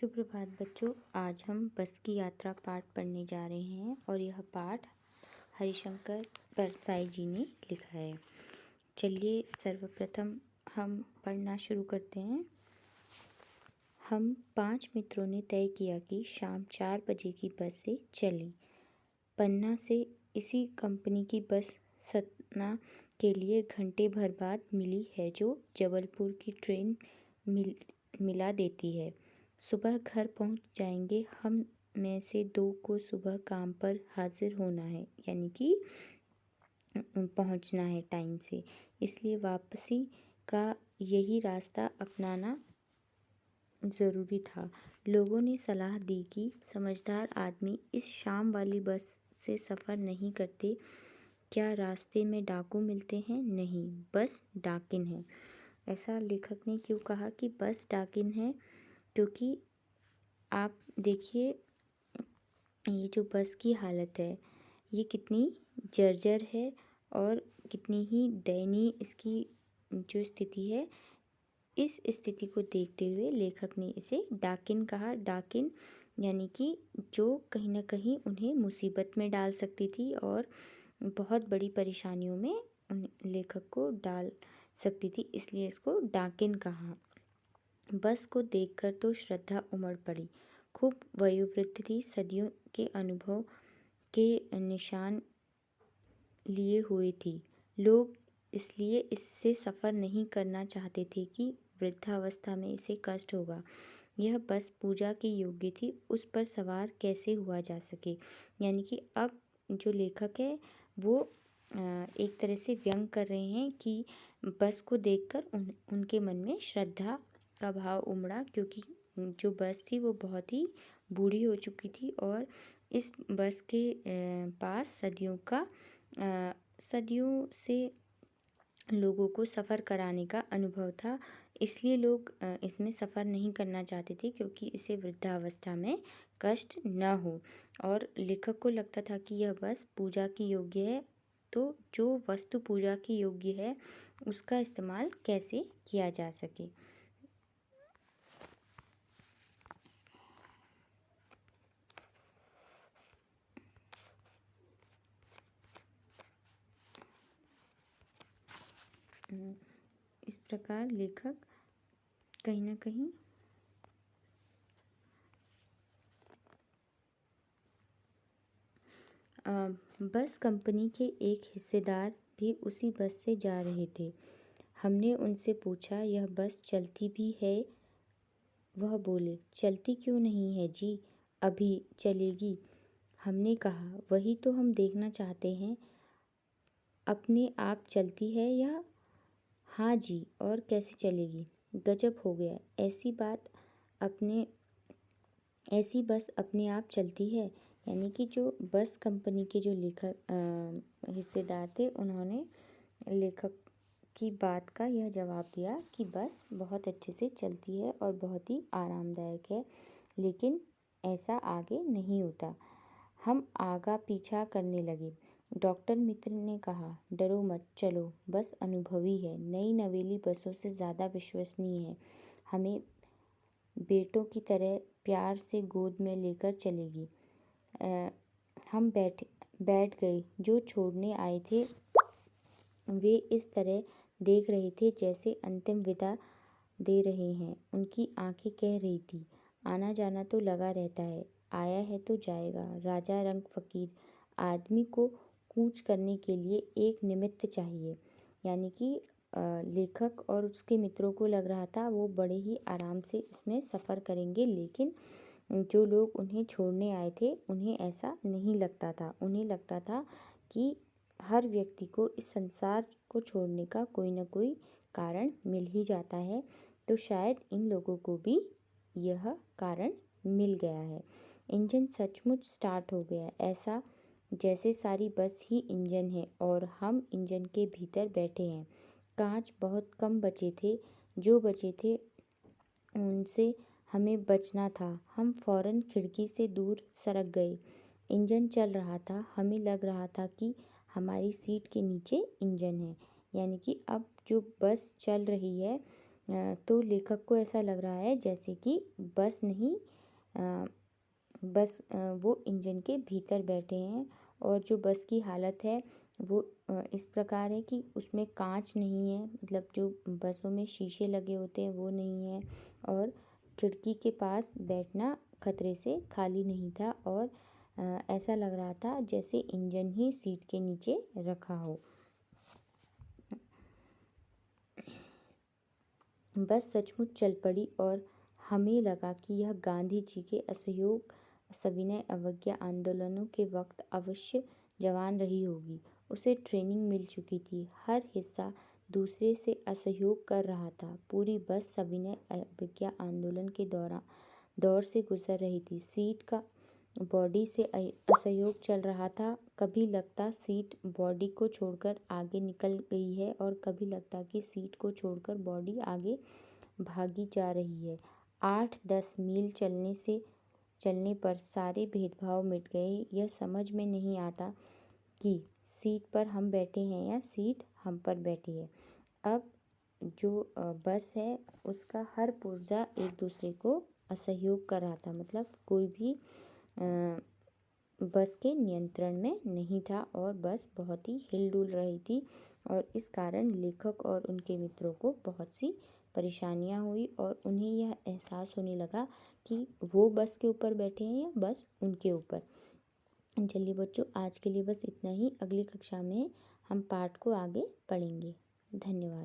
सुप्रभात बच्चों। आज हम बस की यात्रा पाठ पढ़ने जा रहे हैं और यह पाठ हरिशंकर परसाई जी ने लिखा है। चलिए सर्वप्रथम हम पढ़ना शुरू करते हैं। हम 5 मित्रों ने तय किया कि शाम 4 बजे की बस से चलें। पन्ना से इसी कंपनी की बस सतना के लिए घंटे भर बाद मिली है, जो जबलपुर की ट्रेन मिला देती है। सुबह घर पहुंच जाएंगे। हम में से 2 को सुबह काम पर हाजिर होना है, यानी कि पहुंचना है टाइम से, इसलिए वापसी का यही रास्ता अपनाना ज़रूरी था। लोगों ने सलाह दी कि समझदार आदमी इस शाम वाली बस से सफ़र नहीं करते। क्या रास्ते में डाकू मिलते हैं? नहीं, बस डाकिन है। ऐसा लेखक ने क्यों कहा कि बस डाकिन है? क्योंकि आप देखिए ये जो बस की हालत है, ये कितनी जर्जर है और कितनी ही दयनीय इसकी जो स्थिति है। इस स्थिति को देखते हुए लेखक ने इसे डाकिन कहा। डाकिन यानी कि जो कहीं ना कहीं उन्हें मुसीबत में डाल सकती थी और बहुत बड़ी परेशानियों में उन लेखक को डाल सकती थी, इसलिए इसको डाकिन कहा। बस को देखकर तो श्रद्धा उमड़ पड़ी। खूब वयोवृद्ध थी, सदियों के अनुभव के निशान लिए हुए थी। लोग इसलिए इससे सफ़र नहीं करना चाहते थे कि वृद्धावस्था में इसे कष्ट होगा। यह बस पूजा की योग्य थी, उस पर सवार कैसे हुआ जा सके। यानी कि अब जो लेखक है वो एक तरह से व्यंग कर रहे हैं कि बस को देखकर उनके मन में श्रद्धा का भाव उमड़ा, क्योंकि जो बस थी वो बहुत ही बूढ़ी हो चुकी थी और इस बस के पास सदियों से लोगों को सफ़र कराने का अनुभव था। इसलिए लोग इसमें सफ़र नहीं करना चाहते थे, क्योंकि इसे वृद्धावस्था में कष्ट न हो। और लेखक को लगता था कि यह बस पूजा की योग्य है, तो जो वस्तु पूजा की योग्य है उसका इस्तेमाल कैसे किया जा सके। इस प्रकार लेखक कहीं ना कहीं बस कंपनी के एक हिस्सेदार भी उसी बस से जा रहे थे। हमने उनसे पूछा, यह बस चलती भी है? वह बोले, चलती क्यों नहीं है जी, अभी चलेगी। हमने कहा, वही तो हम देखना चाहते हैं, अपने आप चलती है या? हाँ जी, और कैसे चलेगी? गजब हो गया, ऐसी बस अपने आप चलती है। यानी कि जो बस कंपनी के जो लेखक हिस्सेदार थे, उन्होंने लेखक की बात का यह जवाब दिया कि बस बहुत अच्छे से चलती है और बहुत ही आरामदायक है, लेकिन ऐसा आगे नहीं होता। हम आगा पीछा करने लगे। डॉक्टर मित्र ने कहा, डरो मत, चलो, बस अनुभवी है, नई नवेली बसों से ज़्यादा विश्वसनीय है, हमें बेटों की तरह प्यार से गोद में लेकर चलेगी। हम बैठ गए। जो छोड़ने आए थे वे इस तरह देख रहे थे जैसे अंतिम विदा दे रहे हैं। उनकी आंखें कह रही थी, आना जाना तो लगा रहता है, आया है तो जाएगा। राजा रंग फकीर, आदमी को कूच करने के लिए एक निमित्त चाहिए। यानी कि लेखक और उसके मित्रों को लग रहा था वो बड़े ही आराम से इसमें सफ़र करेंगे, लेकिन जो लोग उन्हें छोड़ने आए थे उन्हें ऐसा नहीं लगता था। उन्हें लगता था कि हर व्यक्ति को इस संसार को छोड़ने का कोई ना कोई कारण मिल ही जाता है, तो शायद इन लोगों को भी यह कारण मिल गया है। इंजन सचमुच स्टार्ट हो गया, ऐसा जैसे सारी बस ही इंजन है और हम इंजन के भीतर बैठे हैं। कांच बहुत कम बचे थे, जो बचे थे उनसे हमें बचना था। हम फौरन खिड़की से दूर सरक गए। इंजन चल रहा था, हमें लग रहा था कि हमारी सीट के नीचे इंजन है। यानी कि अब जो बस चल रही है तो लेखक को ऐसा लग रहा है जैसे कि बस नहीं, बस वो इंजन के भीतर बैठे हैं। और जो बस की हालत है वो इस प्रकार है कि उसमें कांच नहीं है, मतलब जो बसों में शीशे लगे होते हैं वो नहीं है, और खिड़की के पास बैठना खतरे से खाली नहीं था, और ऐसा लग रहा था जैसे इंजन ही सीट के नीचे रखा हो। बस सचमुच चल पड़ी और हमें लगा कि यह गांधी जी के असहयोग, सविनय अवज्ञा आंदोलनों के वक्त अवश्य जवान रही होगी। उसे ट्रेनिंग मिल चुकी थी, हर हिस्सा दूसरे से असहयोग कर रहा था। पूरी बस सविनय अवज्ञा आंदोलन के दौर से गुजर रही थी। सीट का बॉडी से असहयोग चल रहा था। कभी लगता सीट बॉडी को छोड़कर आगे निकल गई है, और कभी लगता कि सीट को छोड़कर बॉडी आगे भागी जा रही है। 8-10 मील चलने पर सारे भेदभाव मिट गए। यह समझ में नहीं आता कि सीट पर हम बैठे हैं या सीट हम पर बैठी है। अब जो बस है उसका हर पुर्जा एक दूसरे को असहयोग कर रहा था, मतलब कोई भी बस के नियंत्रण में नहीं था, और बस बहुत ही हिलडुल रही थी। और इस कारण लेखक और उनके मित्रों को बहुत सी परेशानियां हुई, और उन्हें यह एहसास होने लगा कि वो बस के ऊपर बैठे हैं या बस उनके ऊपर। चलिए बच्चों, आज के लिए बस इतना ही। अगली कक्षा में हम पाठ को आगे पढ़ेंगे। धन्यवाद।